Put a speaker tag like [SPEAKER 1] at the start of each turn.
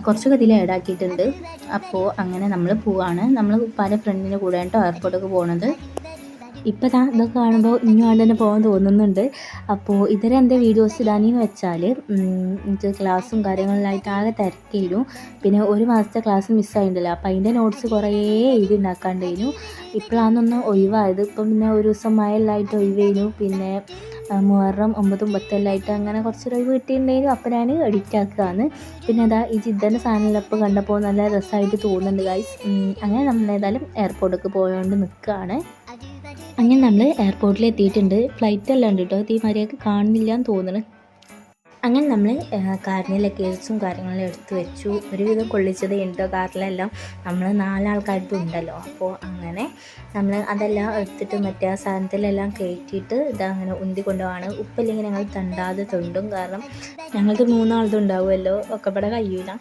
[SPEAKER 1] കുറച്ചൊക്കെ ഇതിൽ ആഡാക്കിയിട്ടുണ്ട്. അപ്പോൾ അങ്ങനെ നമ്മൾ പോവാണ്. നമ്മൾ പല ഫ്രണ്ടിൻ്റെ കൂടെ കേട്ടോ എയർപോർട്ടൊക്കെ പോകുന്നത്. ഇപ്പോൾ ഇതൊക്കെ കാണുമ്പോൾ ഇനി വേണ്ട തന്നെ പോകാൻ തോന്നുന്നുണ്ട്. അപ്പോൾ ഇതുവരെ എൻ്റെ വീഡിയോസ് ഇടാനെന്ന് വെച്ചാൽ എനിക്ക് ക്ലാസ്സും കാര്യങ്ങളിലായിട്ട് ആകെ തിരക്കിയിരുന്നു. പിന്നെ ഒരു മാസത്തെ ക്ലാസ് മിസ്സായിട്ടുണ്ടല്ലോ, അപ്പോൾ അതിൻ്റെ നോട്ട്സ് കുറേ എഴുതി ഉണ്ടാക്കാണ്ടായിരുന്നു. ഇപ്പോഴാണെന്നൊന്ന് ഒഴിവായത്. ഇപ്പം പിന്നെ ഒരു ദിവസം മഴയെല്ലാമായിട്ട് ഒഴിവായിരുന്നു. പിന്നെ മുഹറം 9, 10 ആയിട്ട് അങ്ങനെ കുറച്ചൊരു ഒഴിവ് കിട്ടിയിട്ടുണ്ടായിരുന്നു. അപ്പോൾ ഞാൻ എഡിറ്റ് ആക്കുകയാണ്. പിന്നെ അതാ ഈ ജിദ്ദൻ്റെ സാധനങ്ങളപ്പോൾ കണ്ടപ്പോൾ നല്ല രസമായിട്ട് തോന്നുന്നുണ്ട് ഗൈസ്. അങ്ങനെ നമ്മളേതായാലും എയർപോർട്ടൊക്കെ പോയോണ്ട് നിൽക്കുകയാണ്. അങ്ങനെ നമ്മൾ എയർപോർട്ടിൽ എത്തിയിട്ടുണ്ട്. ഫ്ലൈറ്റ് എല്ലാം ഉണ്ട് കേട്ടോ, ഈ മര്യാദക്ക് കാണുന്നില്ല എന്ന് തോന്നുന്നു. അങ്ങനെ നമ്മൾ കാറിന് ലഗേജും കാര്യങ്ങളും എടുത്ത് വെച്ചു. ഒരുവിധം കൊള്ളിച്ചത് ഉണ്ടോ കാറിലെല്ലാം, നമ്മൾ 4 ആൾക്കാർക്ക് ഉണ്ടല്ലോ. അപ്പോൾ അങ്ങനെ നമ്മൾ അതെല്ലാം എടുത്തിട്ട് മറ്റേ ആ സാധനത്തിലെല്ലാം കയറ്റിയിട്ട് ഇതങ്ങനെ ഉന്തി കൊണ്ടുപോവാണ്. ഉപ്പില്ലെങ്കിൽ ഞങ്ങൾ തണ്ടാതെ തൊണ്ടും, കാരണം ഞങ്ങൾക്ക് 3 ആളതും ഉണ്ടാവുമല്ലോ, ഒക്കെ ഇവിടെ കഴിയൂല.